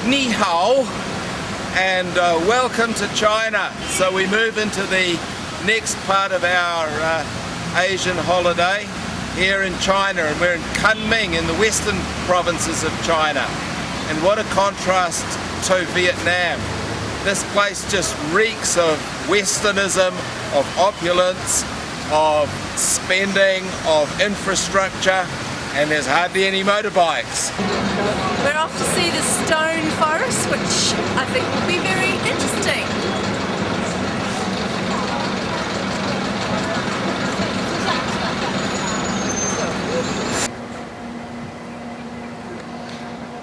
Ni hao, and welcome to China. So we move into the next part of our Asian holiday here in China, and we're in Kunming in the western provinces of China. And what a contrast to Vietnam. This place just reeks of westernism, of opulence, of spending, of infrastructure, and there's hardly any motorbikes. We're off to see the stone forest, which I think will be very interesting.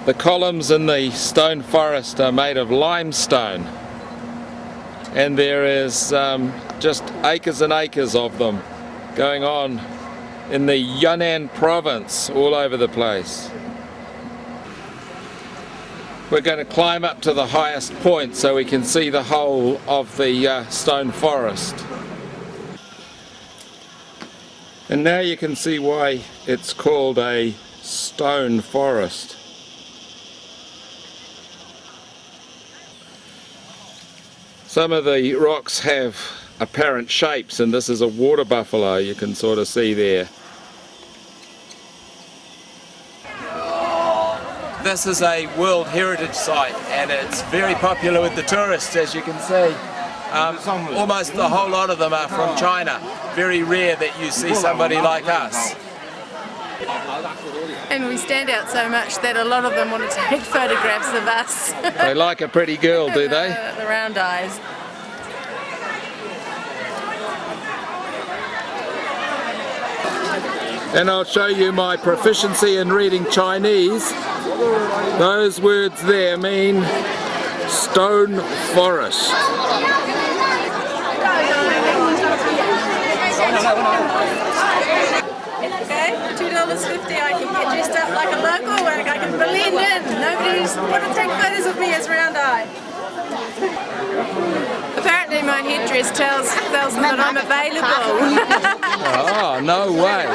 The columns in the stone forest are made of limestone, and there is just acres and acres of them going on in the Yunnan province all over the place. We're going to climb up to the highest point so we can see the whole of the stone forest. And now you can see why it's called a stone forest. Some of the rocks have apparent shapes, and this is a water buffalo you can sort of see there. This is a World Heritage Site, and it's very popular with the tourists, as you can see. Almost the whole lot of them are from China. Very rare that you see somebody like us. And we stand out so much that a lot of them want to take photographs of us. They like a pretty girl, do they? The round eyes. And I'll show you my proficiency in reading Chinese. Those words there mean stone forest. Okay, $2.50 I can get dressed up like a local, and I can blend in. Nobody's want to take photos of me as round eye. Apparently my headdress tells them that I'm available. Oh, no way.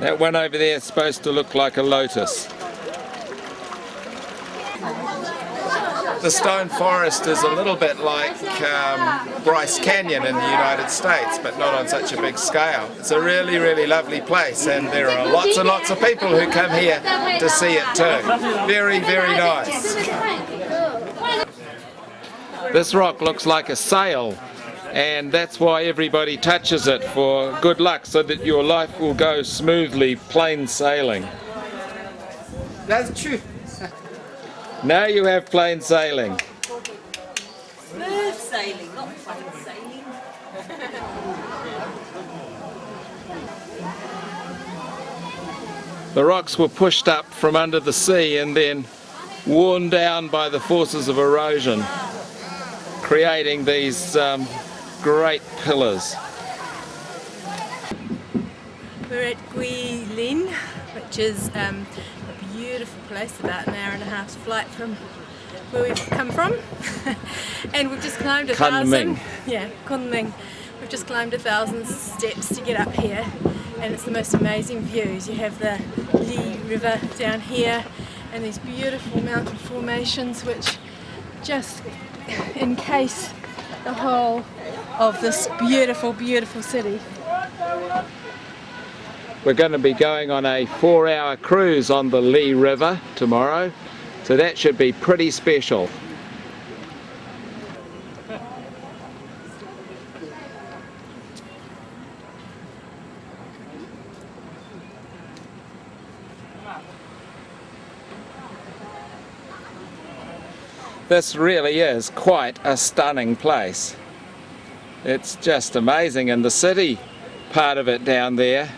That one over there is supposed to look like a lotus. The stone forest is a little bit like Bryce Canyon in the United States, but not on such a big scale. It's a really, really lovely place, and there are lots and lots of people who come here to see it too. Very, very nice. This rock looks like a sail, and that's why everybody touches it for good luck, so that your life will go smoothly, plain sailing. That's true. Now you have plain sailing. Smooth sailing, not plain sailing. The rocks were pushed up from under the sea and then worn down by the forces of erosion, creating these great pillars. We're at Guilin, which is a beautiful place, about an hour and a half's flight from where we've come from. And we've just climbed 1,000. Yeah, Kunming. We've just climbed 1,000 steps to get up here, and it's the most amazing views. You have the Li River down here and these beautiful mountain formations which just encase the whole of this beautiful, beautiful city. We're going to be going on a 4-hour cruise on the Li River tomorrow, so that should be pretty special. This really is quite a stunning place. It's just amazing, and the city part of it down there,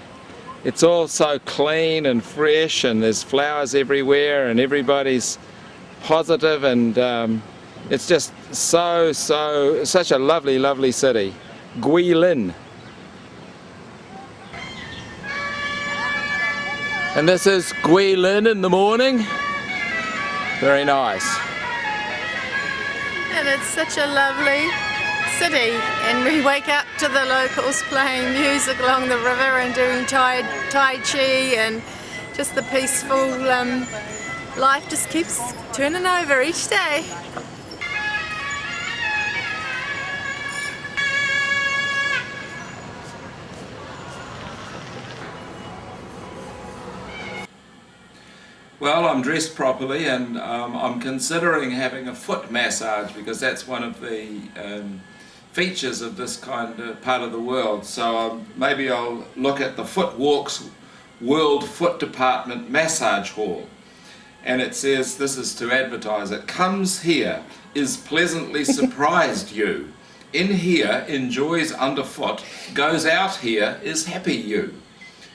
it's all so clean and fresh, and there's flowers everywhere, and everybody's positive, and it's just such a lovely city. Guilin. And this is Guilin in the morning. Very nice. And it's such a lovely city, and we wake up to the locals playing music along the river and doing Tai Chi, and just the peaceful life just keeps turning over each day. Well, I'm dressed properly, and I'm considering having a foot massage because that's one of the features of this kind of part of the world. So maybe I'll look at the Foot Walks World Foot Department Massage Hall. And it says, this is to advertise it, comes here, is pleasantly surprised you. In here, enjoys underfoot, goes out here, is happy you.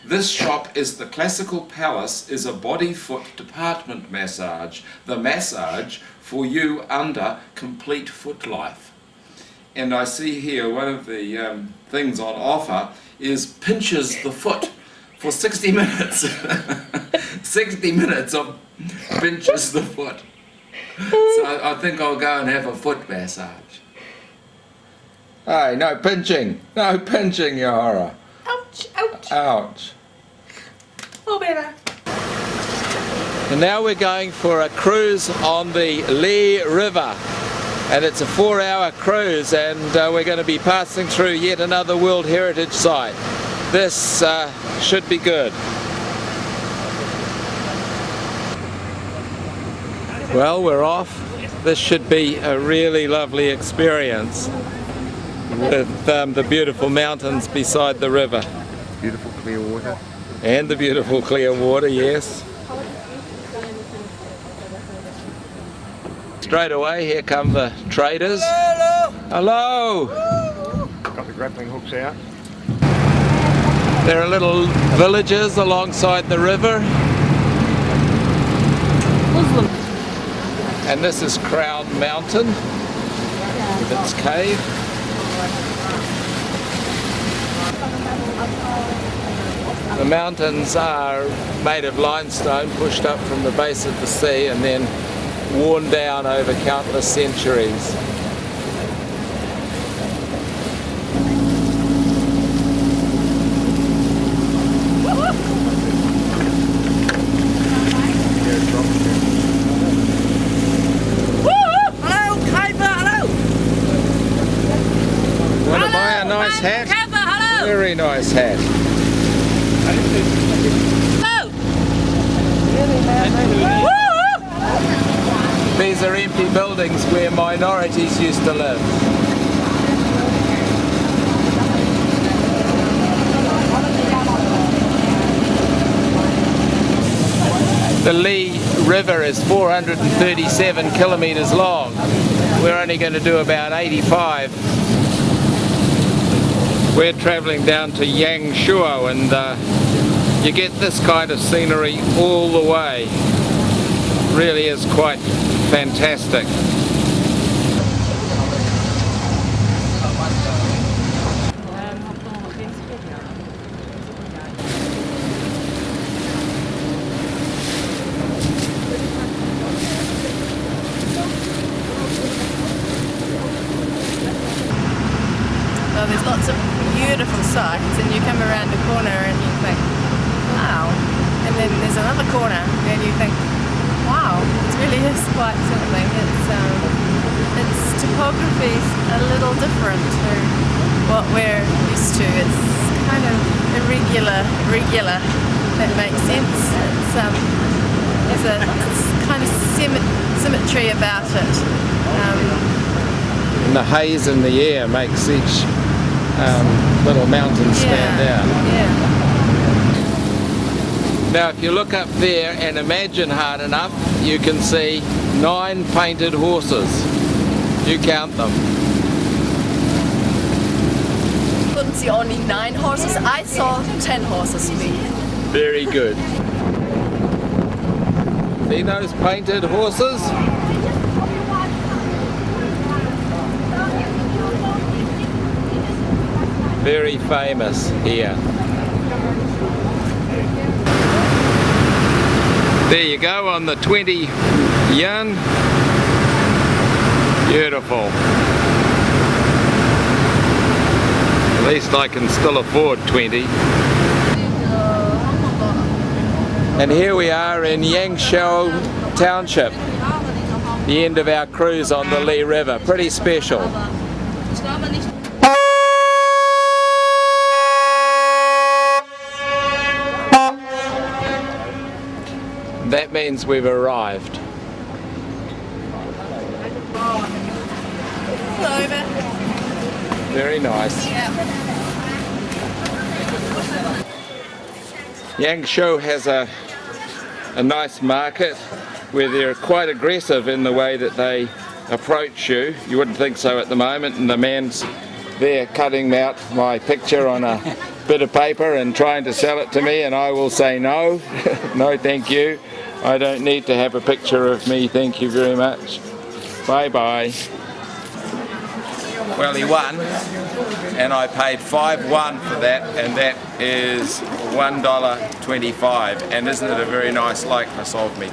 This shop is the Classical Palace, is a body-foot department massage. The massage for you under complete foot life. And I see here one of the things on offer is pinches the foot for 60 minutes. 60 minutes of pinches the foot. So I think I'll go and have a foot massage. Hey, no pinching. No pinching, you horror. Ouch, ouch. Ouch. All better. And now we're going for a cruise on the Li River, and it's a 4-hour cruise, and we're going to be passing through yet another World Heritage Site. This should be good. Well, we're off. This should be a really lovely experience with the beautiful mountains beside the river. Beautiful clear water. And the beautiful clear water, yes. Straight away, here come the traders. Hello! Hello! Got the grappling hooks out. There are little villages alongside the river. And this is Crown Mountain with its cave. The mountains are made of limestone pushed up from the base of the sea and then worn down over countless centuries. Want to buy a nice hat? Very nice hat. These are empty buildings where minorities used to live. The Li River is 437 kilometres long. We're only going to do about 85. We're travelling down to Yangshuo, and you get this kind of scenery all the way. Really is quite fantastic. Well, there's lots of beautiful sights, and you come around a corner and you think, wow. And then there's another corner and you think, wow, it really is quite something. Its topography's a little different to what we're used to. It's kind of irregular. That makes sense. It's kind of symmetry about it. And the haze in the air makes each little mountain stand out. Yeah. Now if you look up there and imagine hard enough, you can see 9 painted horses. You count them. Couldn't see only 9 horses. I saw 10 horses. Very good. See those painted horses? Very famous here. There you go, on the 20 Xi'an. Beautiful. At least I can still afford 20. And here we are in Yangshuo Township, the end of our cruise on the Li River. Pretty special. That means we've arrived. Very nice. Yangshuo has a nice market where they're quite aggressive in the way that they approach you. You wouldn't think so at the moment, and the man's there cutting out my picture on a bit of paper and trying to sell it to me, and I will say no. No, thank you. I don't need to have a picture of me, thank you very much. Bye bye. Well, he won, and I paid 5 for that, and that is $1.25, and isn't it a very nice likeness of me?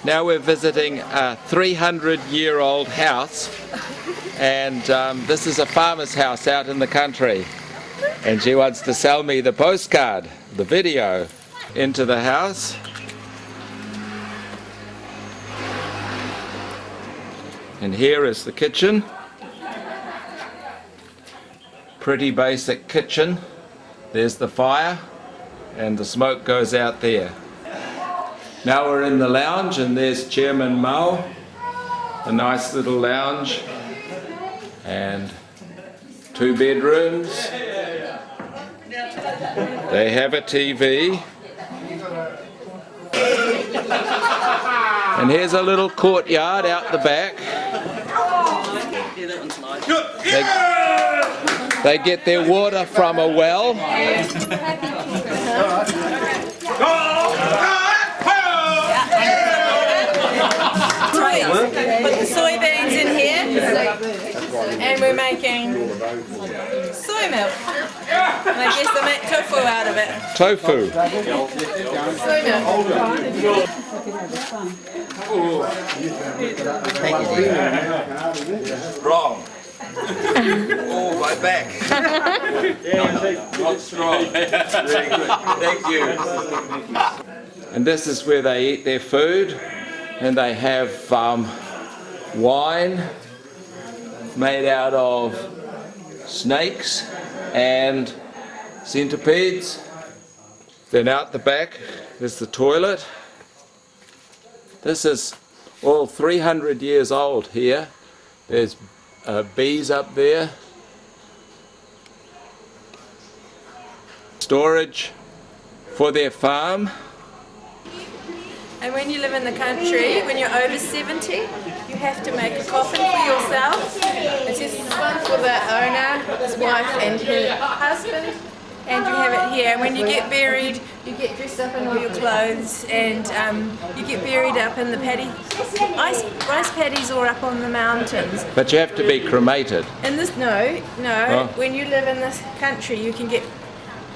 Now we're visiting a 300-year-old house, and this is a farmer's house out in the country, and she wants to sell me the postcard, the video, into the house. And here is the kitchen. Pretty basic kitchen. There's the fire and the smoke goes out there. Now we're in the lounge and there's Chairman Mao. A nice little lounge and 2 bedrooms. They have a TV. And here's a little courtyard out the back. They get their water from a well. Put the soybeans in here, and we're making soy milk. And I guess they make tofu out of it. Tofu. Soy milk. Wrong. Oh, my back. Not strong. Very good. Thank you. And this is where they eat their food, and they have wine made out of snakes and centipedes. Then out the back is the toilet. This is all 300 years old here. There's bees up there. Storage for their farm. And when you live in the country, when you're over 70, you have to make a coffin for yourself. It's just one for the owner, his wife and her husband, and you have it here. When you get buried, you get dressed up in all your clothes, and you get buried up in the rice paddies or up on the mountains. But you have to be cremated. In this, no. Oh. When you live in this country, you can get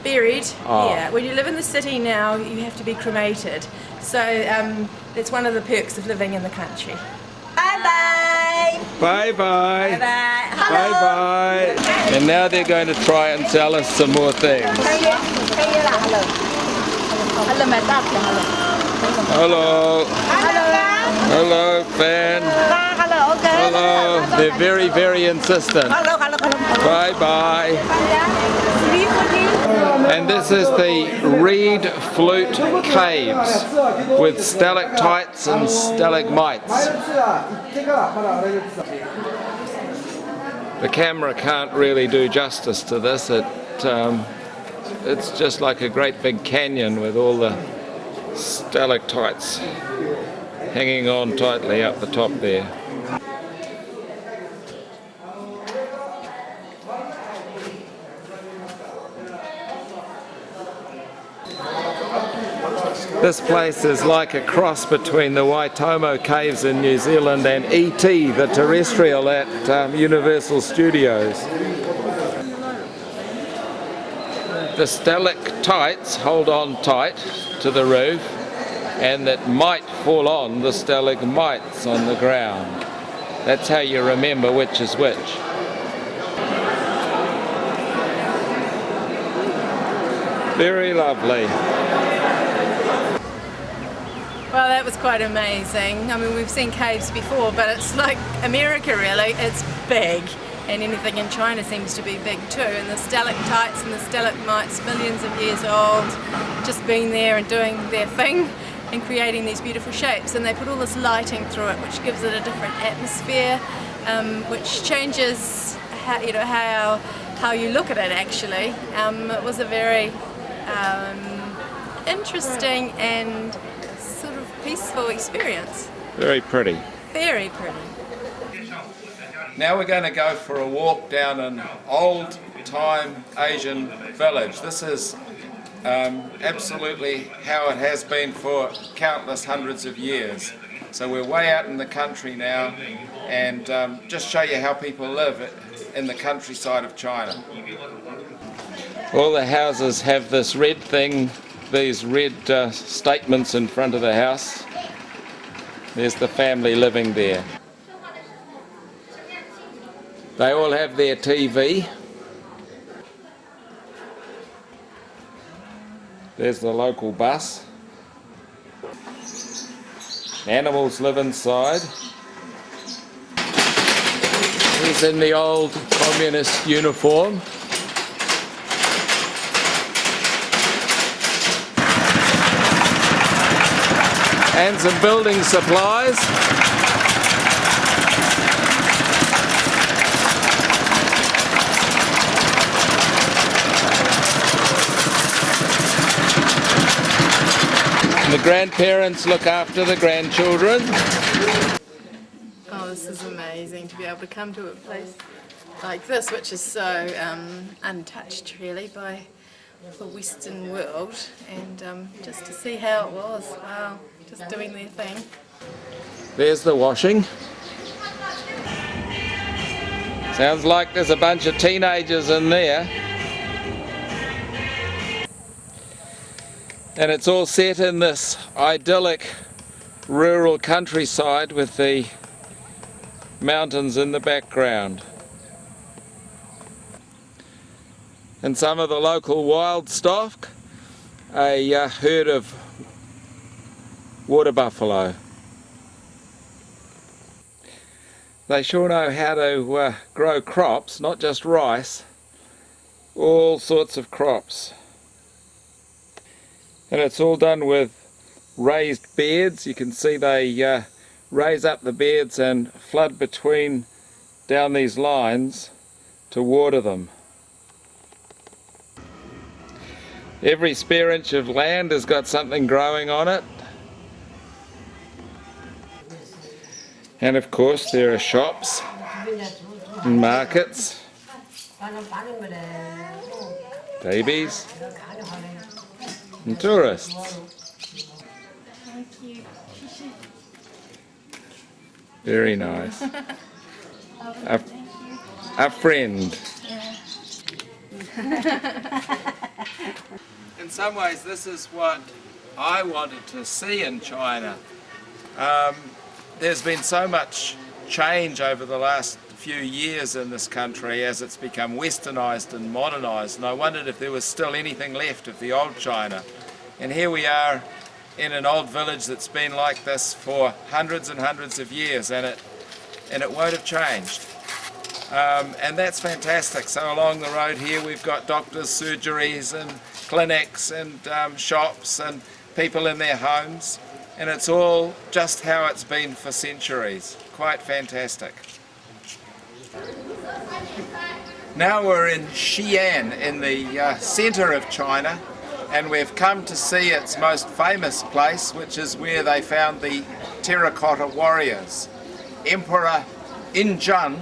buried here. When you live in the city now, you have to be cremated. So it's one of the perks of living in the country. Bye bye. Bye bye. Bye bye. Bye bye. And now they're going to try and sell us some more things. Hello. Hello, fan. Hello. They're very, very insistent. Bye bye. And this is the Reed Flute Caves with stalactites and stalagmites. The camera can't really do justice to this. It's just like a great big canyon with all the stalactites hanging on tightly up the top there. This place is like a cross between the Waitomo Caves in New Zealand and E.T., the terrestrial at Universal Studios. The stalactites hold on tight to the roof, and that might fall on the stalagmites on the ground. That's how you remember which is which. Very lovely. Well, that was quite amazing. I mean, we've seen caves before, but it's like America really. It's big, and anything in China seems to be big too. And the stalactites and the stalagmites, millions of years old, just being there and doing their thing and creating these beautiful shapes. And they put all this lighting through it, which gives it a different atmosphere, which changes how you look at it. Actually, it was a very interesting and sort of peaceful experience. Very pretty. Very pretty. Now we're going to go for a walk down an old-time Asian village. This is absolutely how it has been for countless hundreds of years. So we're way out in the country now, and just show you how people live in the countryside of China. All the houses have this red thing, these red statements in front of the house. There's the family living there. They all have their TV. There's the local bus. Animals live inside. He's in the old communist uniform. And some building supplies. And the grandparents look after the grandchildren. Oh, this is amazing to be able to come to a place like this, which is so untouched really by the Western world, and just to see how it was. Wow, just doing their thing. There's the washing. Sounds like there's a bunch of teenagers in there. And it's all set in this idyllic rural countryside with the mountains in the background. And some of the local wild stock, a herd of water buffalo. They sure know how to grow crops, not just rice, all sorts of crops. And it's all done with raised beds. You can see they raise up the beds and flood down these lines to water them. Every spare inch of land has got something growing on it. And of course there are shops and markets, babies and tourists. Thank you. Very nice. A friend. In some ways this is what I wanted to see in China. There's been so much change over the last few years in this country as it's become westernized and modernized, and I wondered if there was still anything left of the old China. And here we are in an old village that's been like this for hundreds and hundreds of years, and it won't have changed. And that's fantastic. So along the road here we've got doctors, surgeries and clinics and shops and people in their homes, and it's all just how it's been for centuries. Quite fantastic. Now we're in Xi'an, in the centre of China, and we've come to see its most famous place, which is where they found the Terracotta Warriors. Emperor Yinzheng,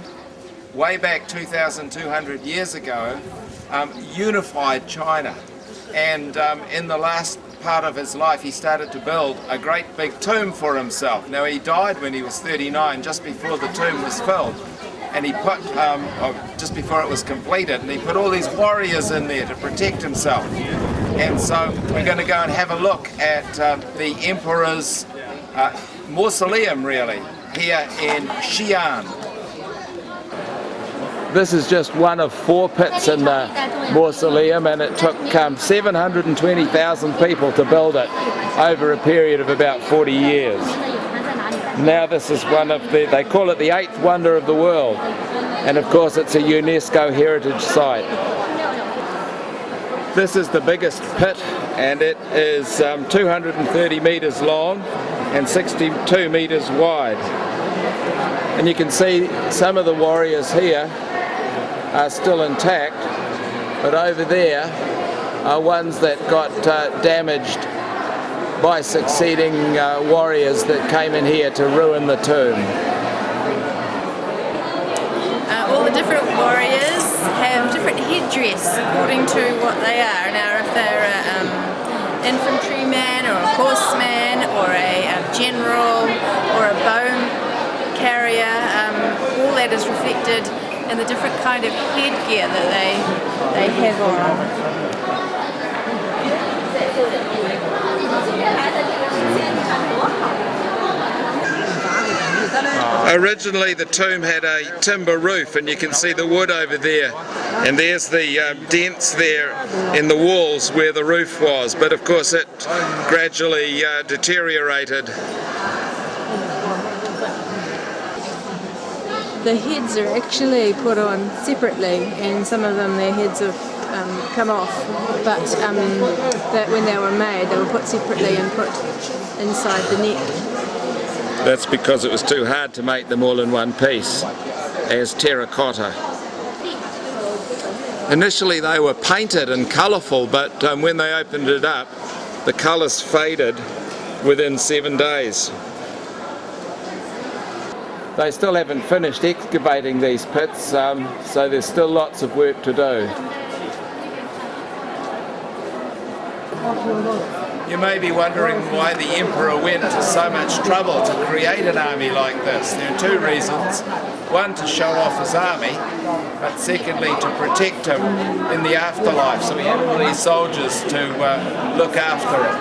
way back 2,200 years ago, unified China, and in the last part of his life he started to build a great big tomb for himself. Now he died when he was 39, just before the tomb was filled, and he put, just before it was completed, and he put all these warriors in there to protect himself. And so we're going to go and have a look at the Emperor's mausoleum, really, here in Xi'an. This is just one of 4 pits in the mausoleum, and it took 720,000 people to build it over a period of about 40 years. Now this is one of they call it the 8th wonder of the world, and of course it's a UNESCO heritage site. This is the biggest pit, and it is 230 metres long and 62 metres wide. And you can see some of the warriors here are still intact, but over there are ones that got damaged by succeeding warriors that came in here to ruin the tomb. All the different warriors have different headdress according to what they are. Now if they're an infantryman or a horseman or a general or a bone carrier, all that is reflected in the different kind of headgear that they have on. Originally the tomb had a timber roof, and you can see the wood over there, and there's the dents there in the walls where the roof was, but of course it gradually deteriorated. The heads are actually put on separately, and some of them their heads have come off, but that when they were made they were put separately and put inside the neck. That's because it was too hard to make them all in one piece as terracotta. Initially they were painted and colourful, but when they opened it up the colours faded within 7 days. They still haven't finished excavating these pits, so there's still lots of work to do. You may be wondering why the Emperor went to so much trouble to create an army like this. There are 2 reasons. One, to show off his army, but secondly to protect him in the afterlife. So he had all these soldiers to look after him.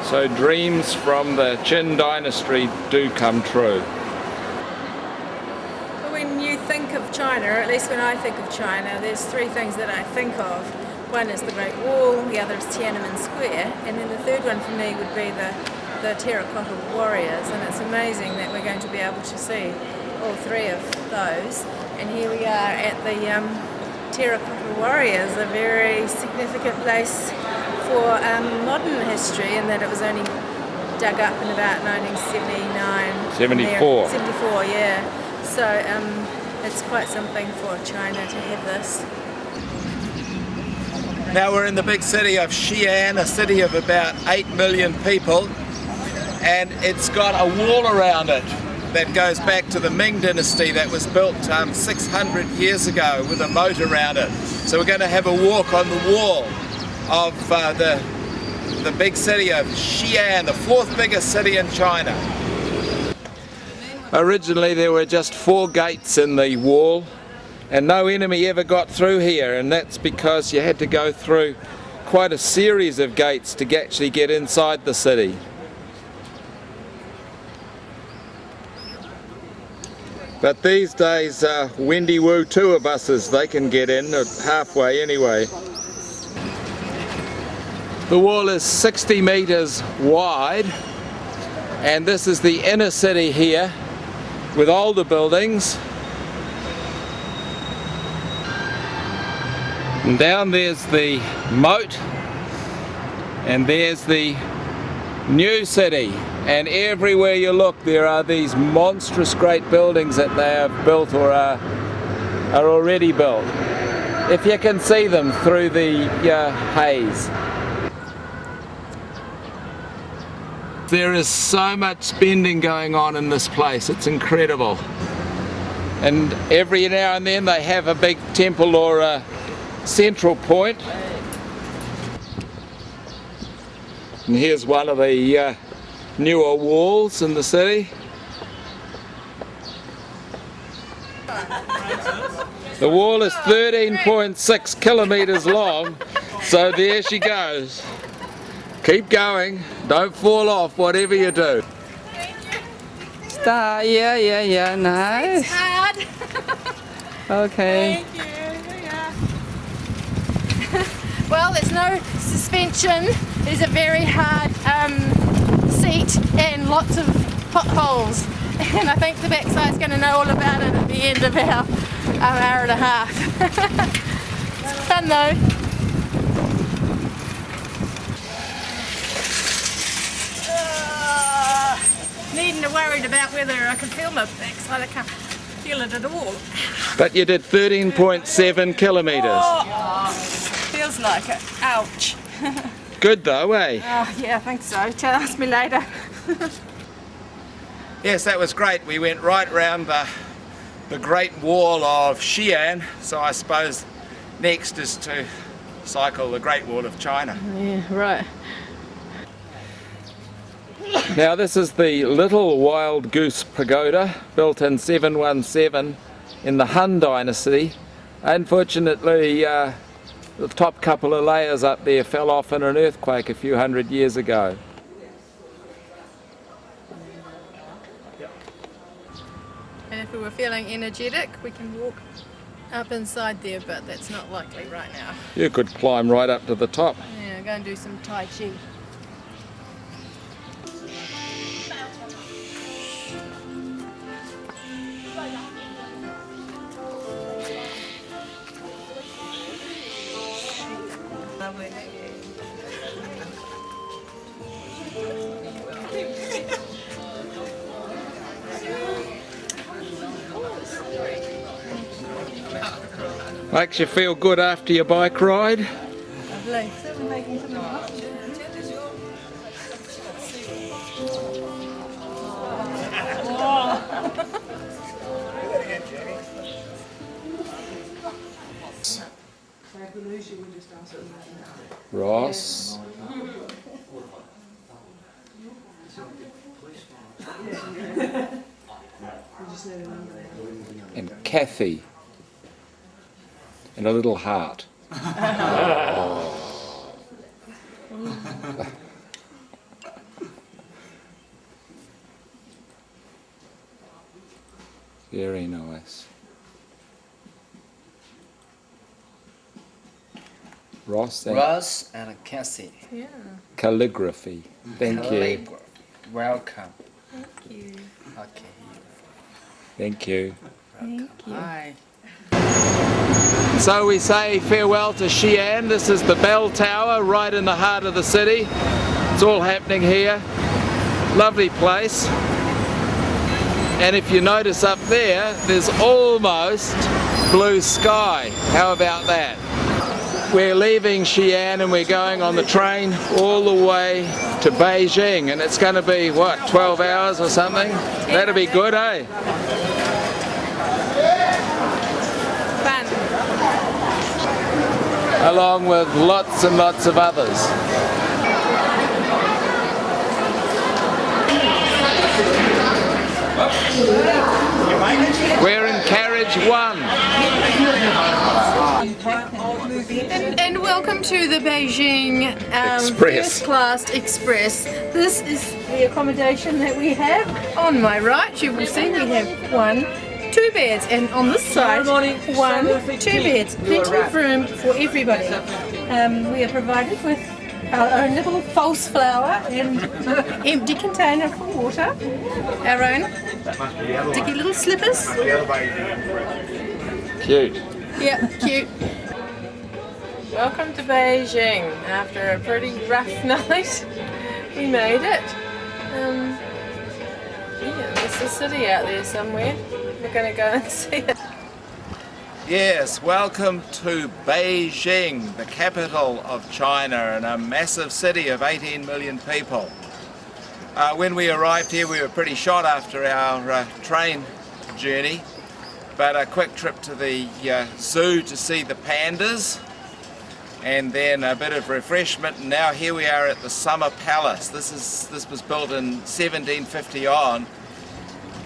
So dreams from the Qin dynasty do come true. When you think of China, or at least when I think of China, there's 3 things that I think of. One is the Great Wall, the other is Tiananmen Square, and then the third one for me would be the Terracotta Warriors, and it's amazing that we're going to be able to see all 3 of those. And here we are at the Terracotta Warriors, a very significant place for modern history, in that it was only dug up in about 1979. 74. 74, yeah. So it's quite something for China to have this. Now we're in the big city of Xi'an, a city of about 8 million people, and it's got a wall around it that goes back to the Ming dynasty that was built 600 years ago with a moat around it. So we're going to have a walk on the wall of the big city of Xi'an, the 4th biggest city in China. Originally there were just 4 gates in the wall, and no enemy ever got through here, and that's because you had to go through quite a series of gates to actually get inside the city. But these days Wendy Woo tour buses, they can get in halfway anyway. The wall is 60 metres wide, and this is the inner city here with older buildings. And down there's the moat, and there's the new city, and everywhere you look there are these monstrous great buildings that they have built or are already built, if you can see them through the haze. There is so much spending going on in this place, it's incredible. And every now and then they have a big temple or a central point. And here's one of the newer walls in the city. The wall is 13.6 kilometres long, so there she goes. Keep going, don't fall off whatever you do. Start, yeah, nice. Hard. Okay. Thank you. Well, there's no suspension. There's a very hard seat and lots of potholes. And I think the backside's going to know all about it at the end of our hour and a half. It's fun though. Needn't have worried about whether I can feel my backside. I can't feel it at all. But you did 13.7 kilometres. Oh, feels like it. Ouch. Good though, eh? Yeah, I think so. Ask me later. Yes, that was great. We went right round the Great Wall of Xi'an, so I suppose next is to cycle the Great Wall of China. Yeah, right. Now this is the Little Wild Goose Pagoda, built in 717 in the Han Dynasty. Unfortunately, the top couple of layers up there fell off in an earthquake a few hundred years ago. And if we were feeling energetic, we can walk up inside there, but that's not likely right now. You could climb right up to the top. Yeah, go and do some Tai Chi. Makes you feel good after your bike ride. Lovely. Ross. And Kathy. And a little heart. Very nice. Ross and Cassie. Yeah. calligraphy. Thank you. Welcome. Thank you. Okay. Thank you. Thank you. Bye. So we say farewell to Xi'an. This is the bell tower right in the heart of the city. It's all happening here. Lovely place. And if you notice up there, there's almost blue sky. How about that? We're leaving Xi'an and we're going on the train all the way to Beijing, and it's going to be, what, 12 hours or something? That'll be good, eh? Fun. Along with lots and lots of others. We're in carriage 1. And welcome to the Beijing Express. First Class Express. This is the accommodation that we have. On my right, you will see we have 2 beds, and on this side, 2 beds. Plenty of room for everybody. We are provided with our own little false flower and empty container for water. Our own sticky little slippers. Cute. Yeah, cute. Welcome to Beijing. After a pretty rough night, we made it. Yeah, there's a city out there somewhere. We're going to go and see it. Yes, welcome to Beijing, the capital of China, and a massive city of 18 million people. When we arrived here, we were pretty shot after our train journey, but a quick trip to the zoo to see the pandas, and then a bit of refreshment, and now here we are at the Summer Palace. This was built in 1750 on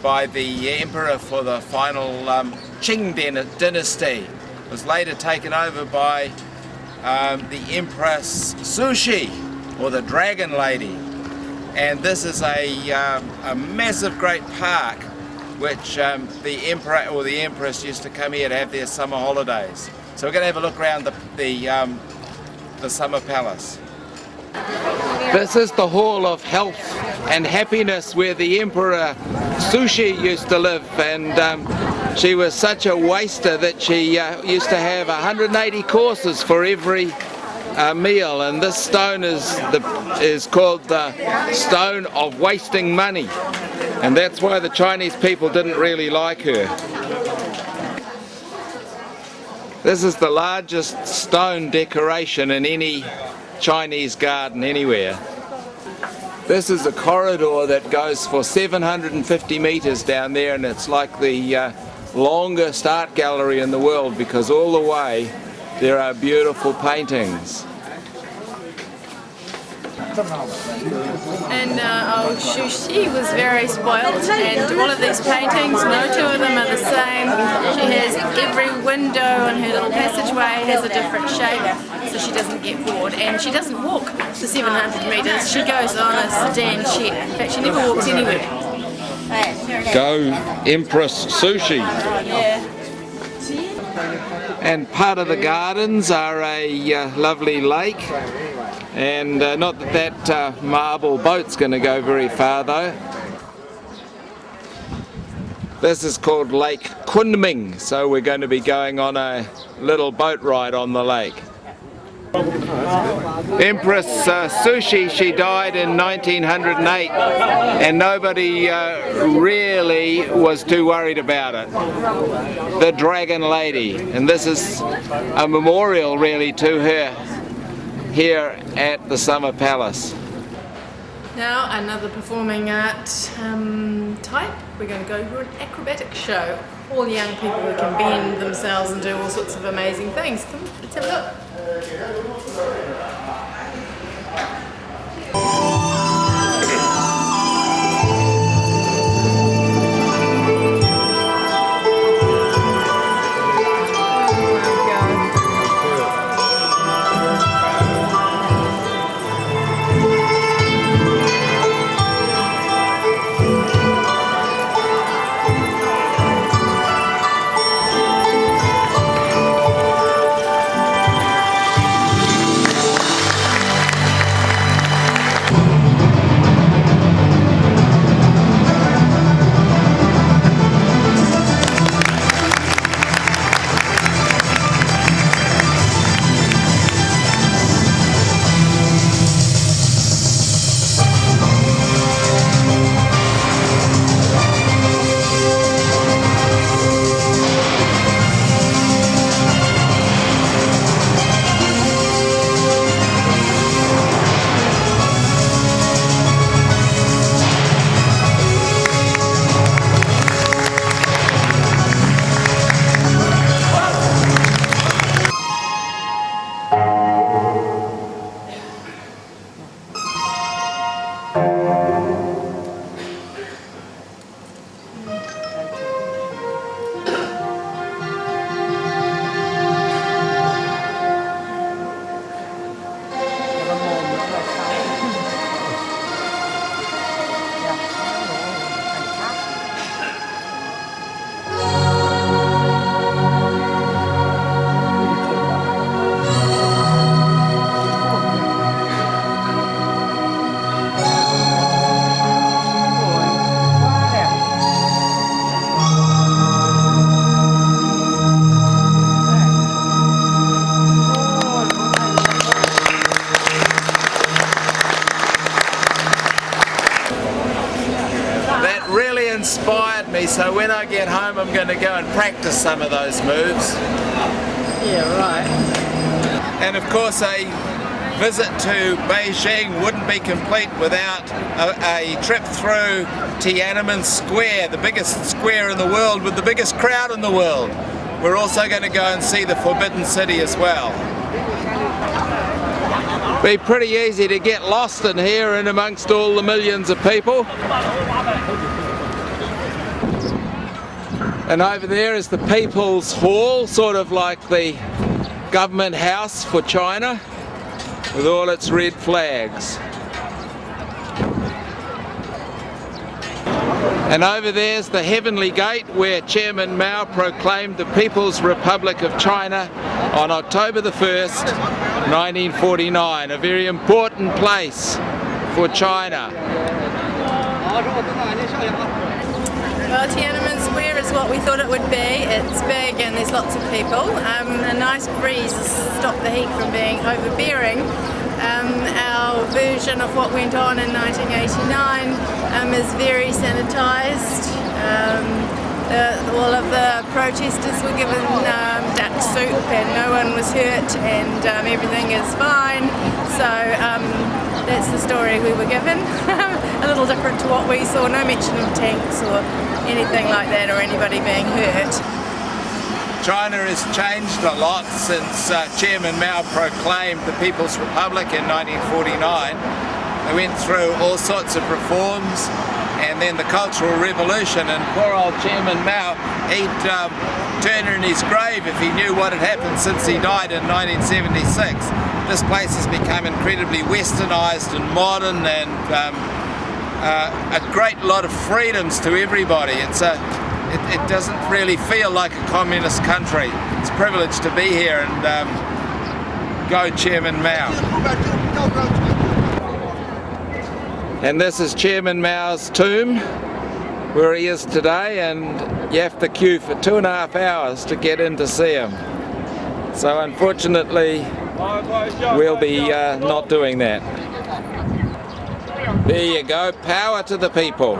by the emperor for the final Qing dynasty. It was later taken over by the Empress Sushi, or the Dragon Lady. And this is a massive great park which the emperor or the empress used to come here to have their summer holidays. So we're going to have a look around the summer palace. This is the Hall of Health and Happiness where the Emperor Sushi used to live, and she was such a waster that she used to have 180 courses for every meal, and this stone is called the Stone of Wasting Money, and that's why the Chinese people didn't really like her. This is the largest stone decoration in any Chinese garden anywhere. This is a corridor that goes for 750 meters down there, and it's like the longest art gallery in the world because all the way there are beautiful paintings. And she was very spoiled, and all of these paintings, no two of them are the same. She has every window and her little passageway has a different shape, so she doesn't get bored. And she doesn't walk the 700 metres, she goes on a sedan chair. In fact, she never walks anywhere. Go Empress Sushi. Yeah. And part of the gardens are a lovely lake, and not that marble boat's going to go very far though. This is called Lake Kunming, so we're going to be going on a little boat ride on the lake. Empress Sushi, she died in 1908, and nobody really was too worried about it. The Dragon Lady, and this is a memorial really to her here at the Summer Palace. Now another performing art type. We're going to go to an acrobatic show. All young people who can bend themselves and do all sorts of amazing things. Come on, let's have a look. Inspired me, so when I get home I'm going to go and practice some of those moves. Yeah, right. And of course a visit to Beijing wouldn't be complete without a trip through Tiananmen Square, the biggest square in the world with the biggest crowd in the world. We're also going to go and see the Forbidden City as well. Be pretty easy to get lost in here and amongst all the millions of people. And over there is the People's Hall, sort of like the government house for China, with all its red flags. And over there's the Heavenly Gate, where Chairman Mao proclaimed the People's Republic of China on October the 1st, 1949, a very important place for China. Well, Tiananmen Square is what we thought it would be. It's big and there's lots of people. A nice breeze stopped the heat from being overbearing. Our version of what went on in 1989 is very sanitised. All of the protesters were given duck soup and no one was hurt, and everything is fine. So that's the story we were given. A little different to what we saw. No mention of tanks or anything like that, or anybody being hurt. China has changed a lot since Chairman Mao proclaimed the People's Republic in 1949. They went through all sorts of reforms, and then the Cultural Revolution, and poor old Chairman Mao, he'd turn in his grave if he knew what had happened since he died in 1976. This place has become incredibly westernised and modern, and a great lot of freedoms to everybody. It doesn't really feel like a communist country. It's a privilege to be here, and go Chairman Mao. And this is Chairman Mao's tomb, where he is today, and you have to queue for 2.5 hours to get in to see him. So unfortunately, we'll be not doing that. There you go, power to the people.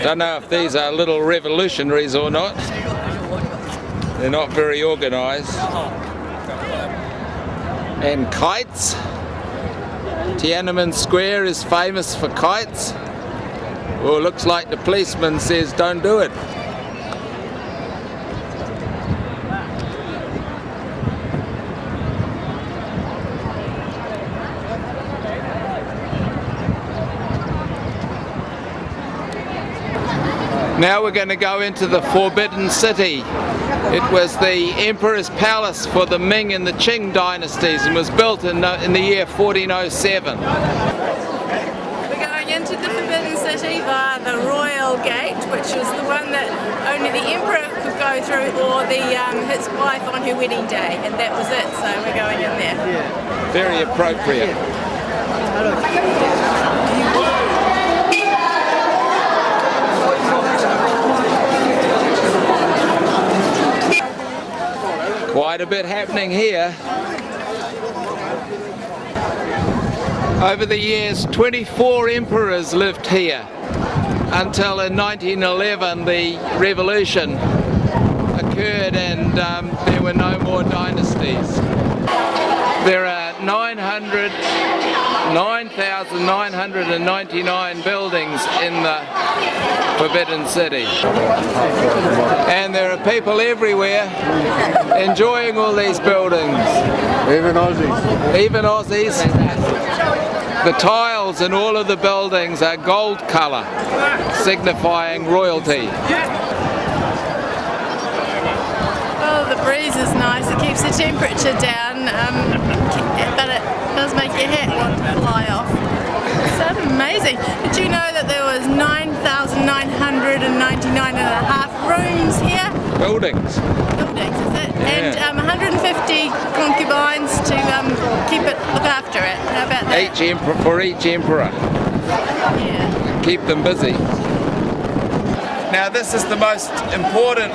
Don't know if these are little revolutionaries or not. They're not very organised. And kites. Tiananmen Square is famous for kites. Well, looks like the policeman says don't do it. Now we're going to go into the Forbidden City. It was the Emperor's Palace for the Ming and the Qing dynasties, and was built in the year 1407. We're going into the Forbidden City via the Royal Gate, which was the one that only the Emperor could go through, or his wife on her wedding day, and that was it, so we're going in there. Very appropriate. Quite a bit happening here. Over the years, 24 emperors lived here, until in 1911 the revolution occurred, and there were no more dynasties. There are 9,999 buildings in the Forbidden City. And there are people everywhere enjoying all these buildings. Even Aussies. Even Aussies. The tiles in all of the buildings are gold colour, signifying royalty. Oh, the breeze is nice. It keeps the temperature down, but it does make your hat want to fly off. It's amazing. Did you know that there was 9,999.5 rooms here? Buildings. Buildings, is it? Yeah. And 150 concubines to look after it. How about that? For each emperor. Yeah. Keep them busy. Now this is the most important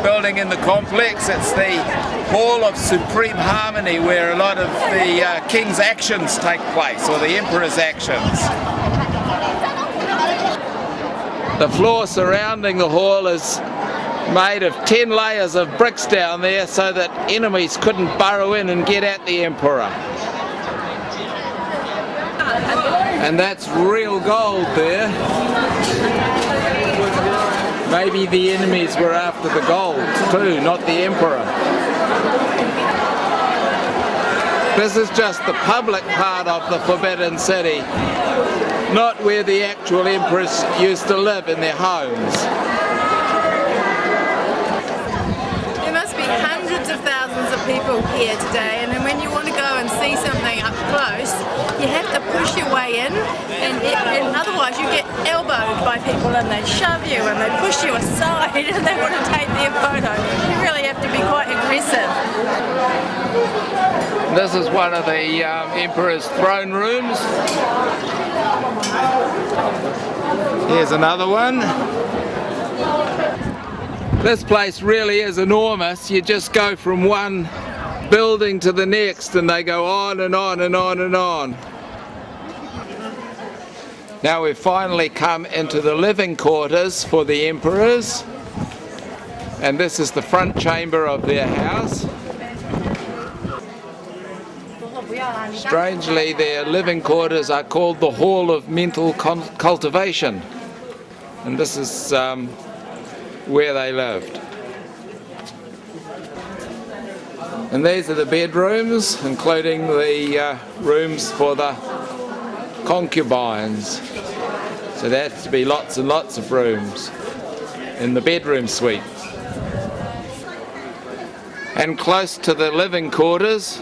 building in the complex. It's the Hall of Supreme Harmony, where a lot of the king's actions take place, or the emperor's actions. The floor surrounding the hall is made of 10 layers of bricks down there, so that enemies couldn't burrow in and get at the emperor. And that's real gold there. Maybe the enemies were after the gold too, not the emperor. This is just the public part of the Forbidden City, not where the actual emperors used to live in their homes. There must be hundreds of thousands of people here today, and then when you want to go and see something up close, you have to push your way in, and otherwise you get elbowed by people and they shove you and they push you aside and they want to take their photo. You really have to be quite aggressive. This is one of the Emperor's throne rooms. Here's another one. This place really is enormous. You just go from one building to the next and they go on and on and on and on. Now we've finally come into the living quarters for the emperors, and this is the front chamber of their house. Strangely, their living quarters are called the Hall of Mental Cultivation, and this is where they lived. And these are the bedrooms, including the rooms for the concubines. So there has to be lots and lots of rooms in the bedroom suite. And close to the living quarters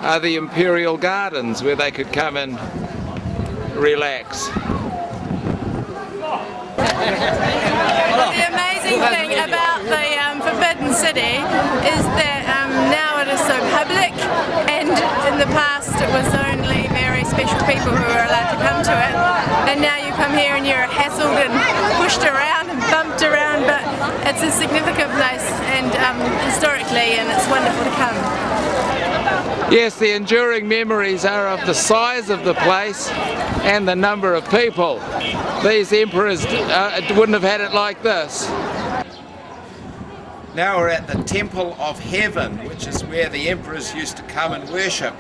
are the imperial gardens where they could come and relax. The amazing thing about the Forbidden City is that now it is so public, and in the past it was only very special people who were allowed to come to it, and now you come here and you're hassled and pushed around and bumped around, but it's a significant place and historically, and it's wonderful to come. Yes, the enduring memories are of the size of the place and the number of people. These emperors wouldn't have had it like this. Now we're at the Temple of Heaven, which is where the emperors used to come and worship.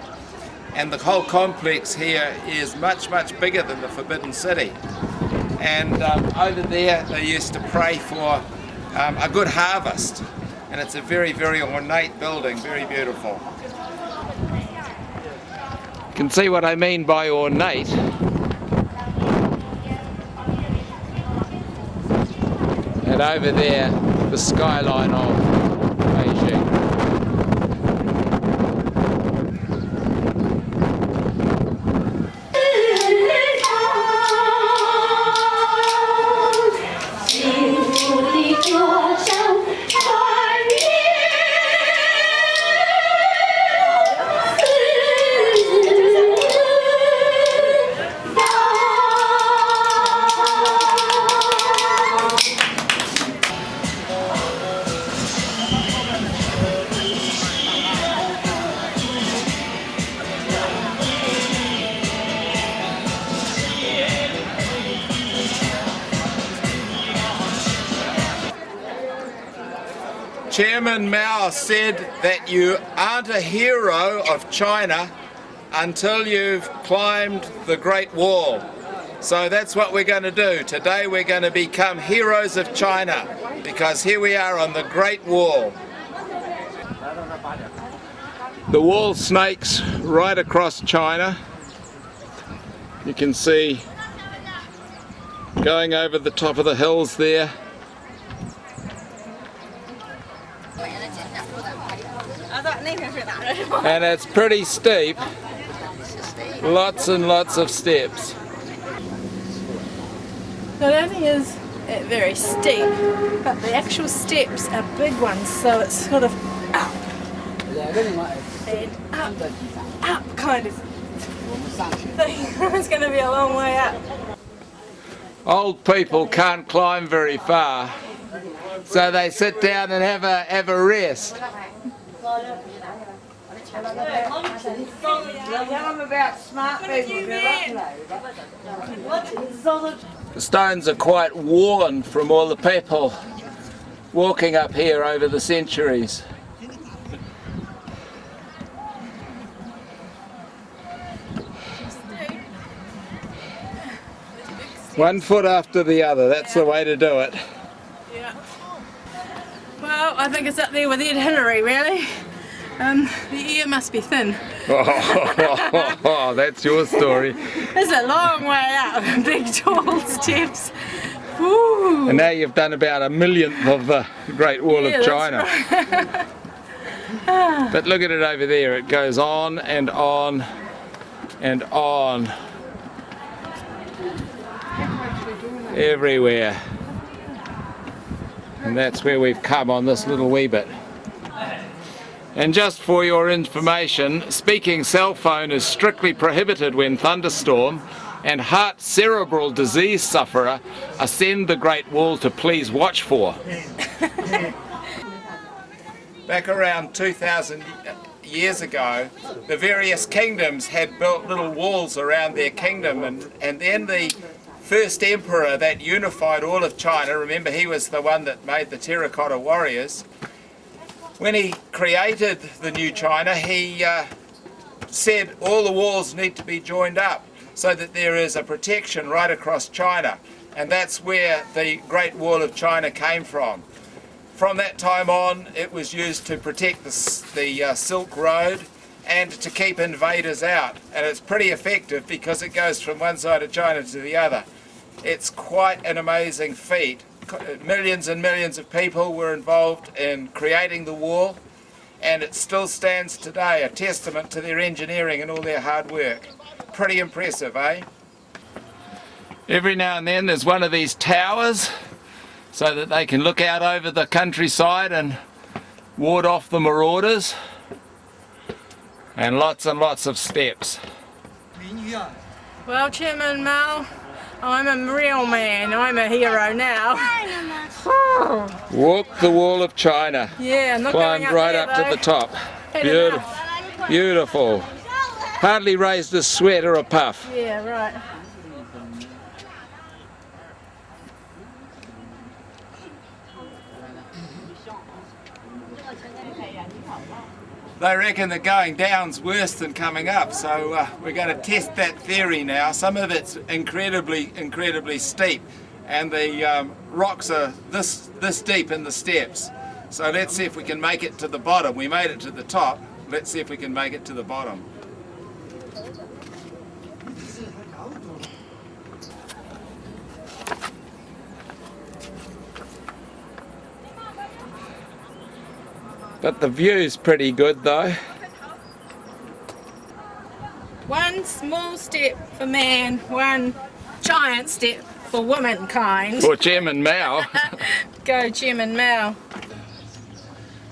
And the whole complex here is much, much bigger than the Forbidden City. And over there they used to pray for a good harvest. And it's a very, very ornate building, very beautiful. You can see what I mean by ornate. And over there, the skyline of Beijing. Chairman Mao said that you aren't a hero of China until you've climbed the Great Wall. So that's what we're going to do. Today we're going to become heroes of China, because here we are on the Great Wall. The wall snakes right across China. You can see going over the top of the hills there. And it's pretty steep. Lots and lots of steps. Not only is it very steep, but the actual steps are big ones, so it's sort of up and up kind of thing. It's going to be a long way up. Old people can't climb very far, so they sit down and have a rest. The stones are quite worn from all the people walking up here over the centuries. One foot after the other, that's the way to do it. Yeah. Well, I think it's up there with Ed Hillary, really. The air must be thin. Oh, that's your story. It's a long way up, big tall steps. Woo. And now you've done about 1/millionth of the Great Wall of China. Right. But look at it over there, it goes on and on and on. Everywhere. And that's where we've come on this little wee bit. And just for your information, speaking cell phone is strictly prohibited when thunderstorm, and heart cerebral disease sufferer ascend the Great Wall to please watch for. Back around 2,000 years ago, the various kingdoms had built little walls around their kingdom, and then the first emperor that unified all of China, remember he was the one that made the Terracotta Warriors, when he created the new China, he said all the walls need to be joined up so that there is a protection right across China, and that's where the Great Wall of China came from. From that time on, it was used to protect the Silk Road and to keep invaders out, and it's pretty effective because it goes from one side of China to the other. It's quite an amazing feat. Millions and millions of people were involved in creating the wall, and it still stands today, a testament to their engineering and all their hard work. Pretty impressive, eh? Every now and then there's one of these towers so that they can look out over the countryside and ward off the marauders, and lots of steps. Well, Chairman Mao, I'm a real man. I'm a hero now. Walk the Wall of China. Yeah, I'm not Climbed going right there, up to though. the top. Had Beautiful. enough. Beautiful. Hardly raised a sweat or a puff. Yeah, right. They reckon that going down's worse than coming up, so we're going to test that theory now. Some of it's incredibly steep, and the rocks are this deep in the steps. So let's see if we can make it to the bottom. We made it to the top. Let's see if we can make it to the bottom. But the view's pretty good though. One small step for man, one giant step for womankind. For Chairman Mao. Go, Chairman Mao.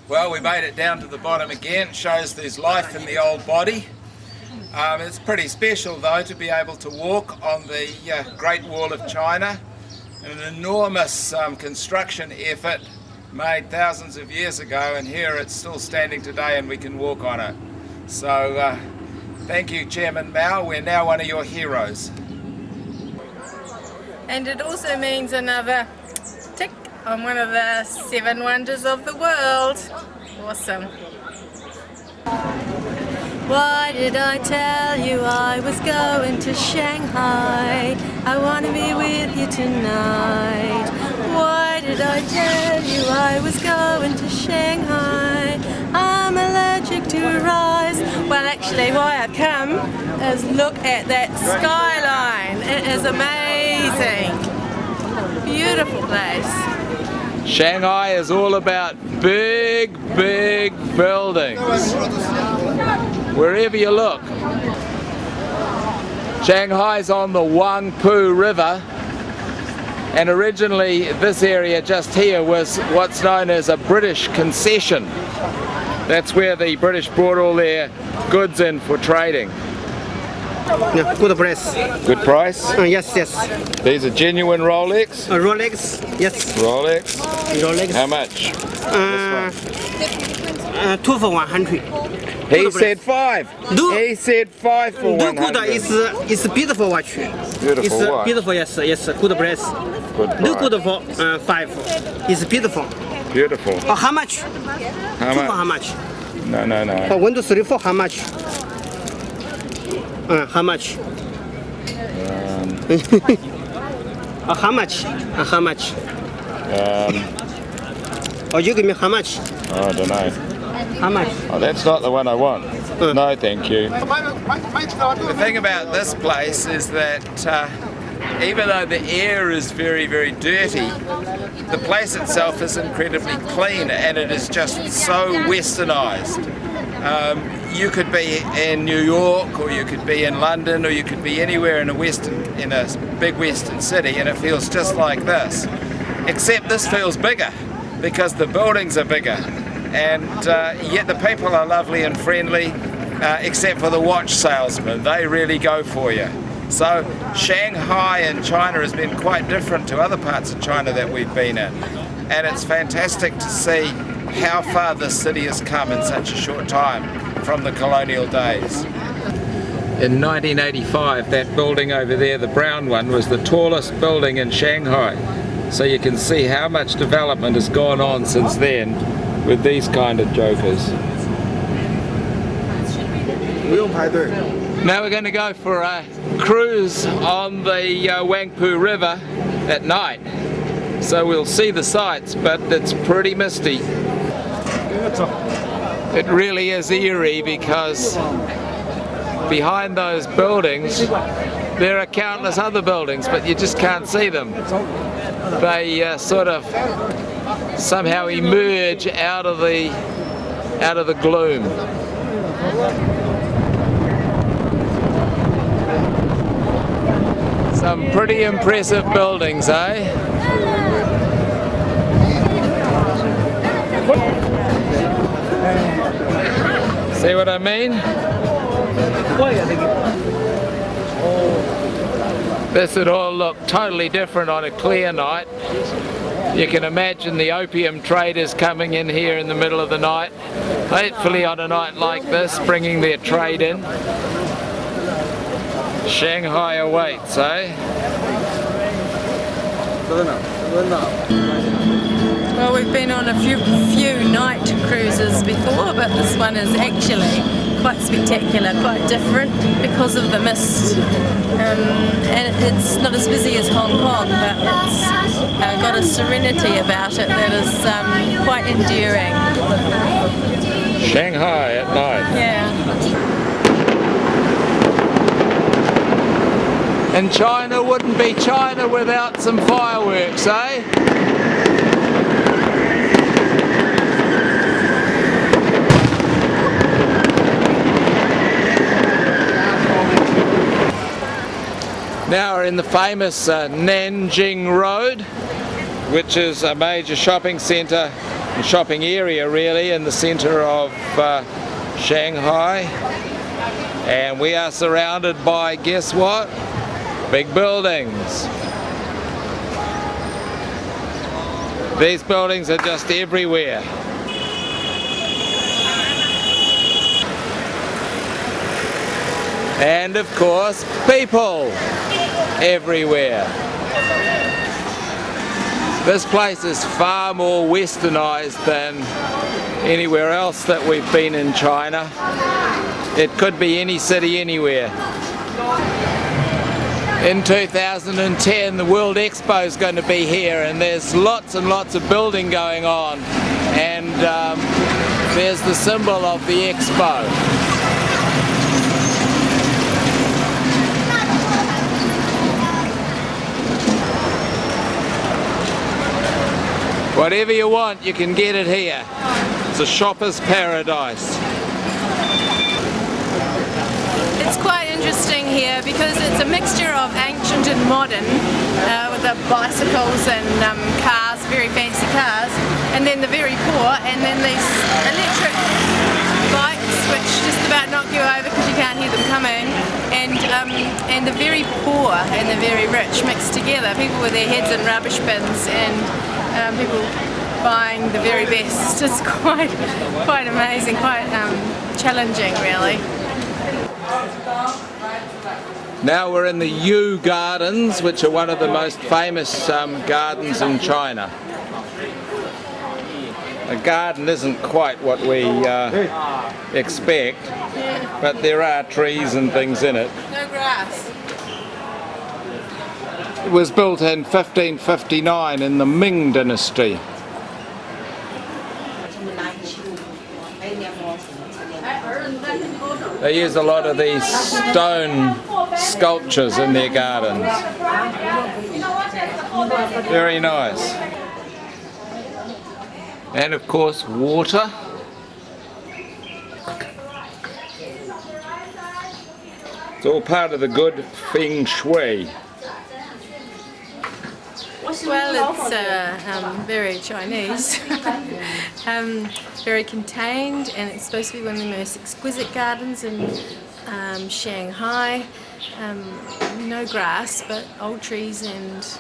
Well, we made it down to the bottom again. It shows there's life in the old body. It's pretty special though to be able to walk on the Great Wall of China. An enormous construction effort made thousands of years ago, and here it's still standing today and we can walk on it. So thank you, Chairman Mao. We're now one of your heroes. And it also means another tick on one of the 7 wonders of the world. Awesome. Why did I tell you I was going to Shanghai? I want to be with you tonight. Why did I tell you I was going to Shanghai? I'm allergic to rice. Well, actually, why I come is look at that skyline. It is amazing. Beautiful place. Shanghai is all about big buildings. Wherever you look. Shanghai's on the Huangpu River, and originally this area just here was what's known as a British concession. That's where the British brought all their goods in for trading. Yeah, good price. Good price? Yes. These are genuine Rolex? Rolex, yes. Rolex? Rolex. How much? 2 for 100. He said 5. Do- He said 5 for Do good 100. is beautiful watch. Beautiful It's watch. beautiful, yes, good price. Good Do price. good for 5. It's beautiful. Beautiful. Oh, how much? How Two for much? how much? No. Oh, 1, 2, 3, 4, how much? How much? How much? How much? Oh, you give me how much? I don't know. How much? Oh, that's not the one I want. No, thank you. The thing about this place is that even though the air is very, very dirty, the place itself is incredibly clean, and it is just so westernized. You could be in New York, or you could be in London, or you could be anywhere in a big western city, and it feels just like this. Except this feels bigger because the buildings are bigger, and yet the people are lovely and friendly, except for the watch salesmen. They really go for you. So Shanghai in China has been quite different to other parts of China that we've been in, and it's fantastic to see how far this city has come in such a short time from the colonial days. In 1985, that building over there, the brown one, was the tallest building in Shanghai. So you can see how much development has gone on since then with these kind of jokers. Now we're going to go for a cruise on the Wangpu River at night. So we'll see the sights, but it's pretty misty. It really is eerie because behind those buildings there are countless other buildings, but you just can't see them. They sort of somehow emerge out of the gloom. Some pretty impressive buildings, eh? See what I mean? This would all look totally different on a clear night. You can imagine the opium traders coming in here in the middle of the night, hopefully on a night like this, bringing their trade in. Shanghai awaits, eh? Well, we've been on a few night cruises before, but this one is actually quite spectacular, quite different because of the mist. And it's not as busy as Hong Kong, but it's got a serenity about it that is quite endearing. Shanghai at night. Yeah. And China wouldn't be China without some fireworks, eh? Now we're in the famous Nanjing Road, which is a major shopping centre, shopping area really, in the centre of Shanghai. And we are surrounded by, guess what? Big buildings. These buildings are just everywhere. And of course, people everywhere. This place is far more westernized than anywhere else that we've been in China. It could be any city anywhere. In 2010, the World Expo is going to be here, and there's lots and lots of building going on, and there's the symbol of the Expo. Whatever you want, you can get it here. It's a shopper's paradise. It's quite interesting here because it's a mixture of ancient and modern, with the bicycles and cars, very fancy cars, and then the very poor, and then these electric bikes which just about knock you over because you can't hear them coming, and the very poor and the very rich mixed together, people with their heads in rubbish bins, and people buying the very best. It's quite amazing, quite challenging really. Now we're in the Yew Gardens, which are one of the most famous gardens in China. A garden isn't quite what we expect, but there are trees and things in it. No grass. It was built in 1559 in the Ming dynasty. They use a lot of these stone sculptures in their gardens. Very nice. And of course, water. It's all part of the good feng shui. Well, it's very Chinese, very contained, and it's supposed to be one of the most exquisite gardens in Shanghai. No grass, but old trees and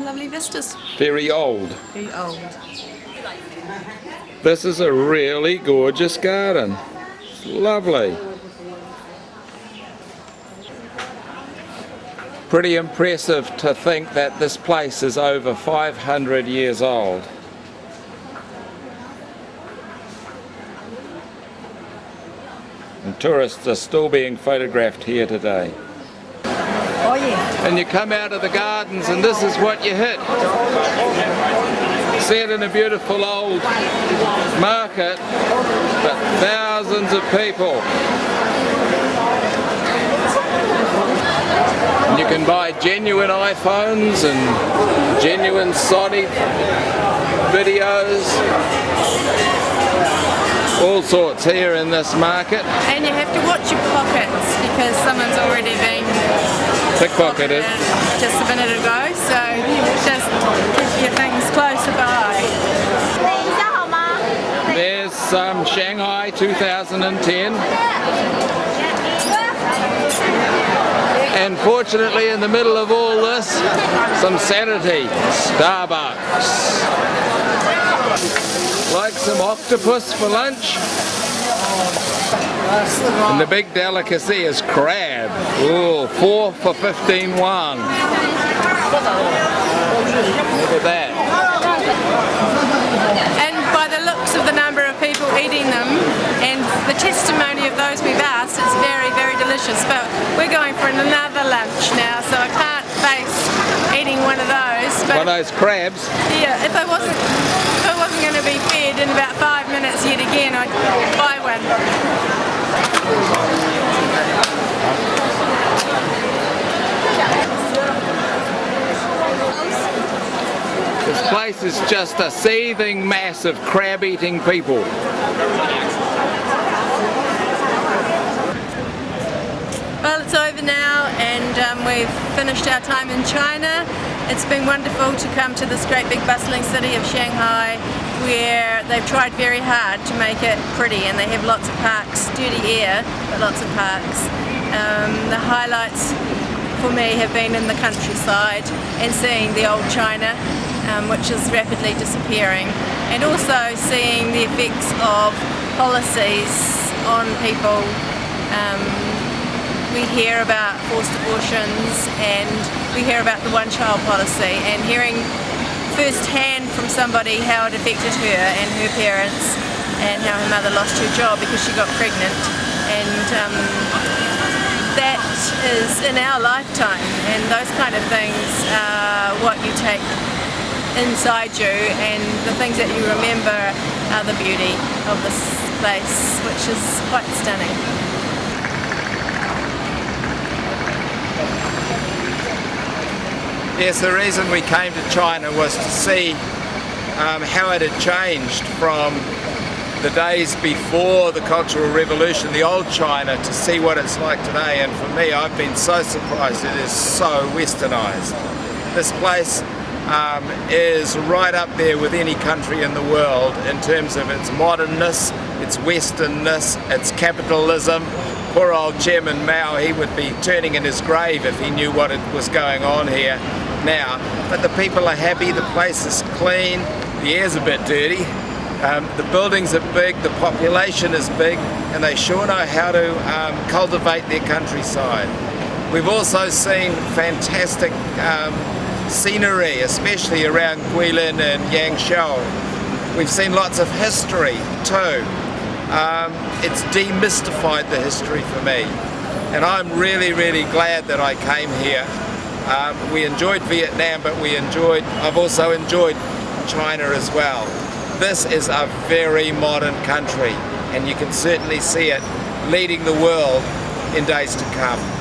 lovely vistas. Very old. Very old. This is a really gorgeous garden. It's lovely. Pretty impressive to think that this place is over 500 years old. And tourists are still being photographed here today. Oh yeah. And you come out of the gardens and this is what you hit. See it in a beautiful old market, but thousands of people. And you can buy genuine iPhones and genuine Sony videos, all sorts here in this market. And you have to watch your pockets because someone's already been Pickpocketed just a minute ago, so just keep your things closer by. There's Shanghai 2010. And fortunately, in the middle of all this, some sanity. Starbucks. Like some octopus for lunch? And the big delicacy is crab. Ooh, 4 for 15 won. Look at that. And by the looks of the number of people eating them and the testimony of those we've asked, it's very, very delicious. But we're going for another lunch now, so I can't face eating one of those. But one of those crabs? Yeah, if I wasn't going to be fed in about 5 minutes yet again, I'd buy one. This place is just a seething mass of crab-eating people. Well, it's over now, and we've finished our time in China. It's been wonderful to come to this great big bustling city of Shanghai, where they've tried very hard to make it pretty, and they have lots of parks, dirty air, but lots of parks. The highlights for me have been in the countryside and seeing the old China, which is rapidly disappearing, and also seeing the effects of policies on people. We hear about forced abortions and we hear about the one-child policy, and hearing first-hand from somebody how it affected her and her parents, and how her mother lost her job because she got pregnant, and that is in our lifetime, and those kind of things are what you take inside you, and the things that you remember are the beauty of this place, which is quite stunning. Yes, the reason we came to China was to see how it had changed from the days before the Cultural Revolution, the old China, to see what it's like today. And for me, I've been so surprised it is so westernized. This place is right up there with any country in the world in terms of its modernness, its westernness, its capitalism. Poor old Chairman Mao, he would be turning in his grave if he knew what was going on here now. But the people are happy, the place is clean, the air's a bit dirty, the buildings are big, the population is big, and they sure know how to cultivate their countryside. We've also seen fantastic scenery, especially around Guilin and Yangshuo. We've seen lots of history too. It's demystified the history for me, and I'm really, really glad that I came here. We enjoyed Vietnam, but I've also enjoyed China as well. This is a very modern country, and you can certainly see it leading the world in days to come.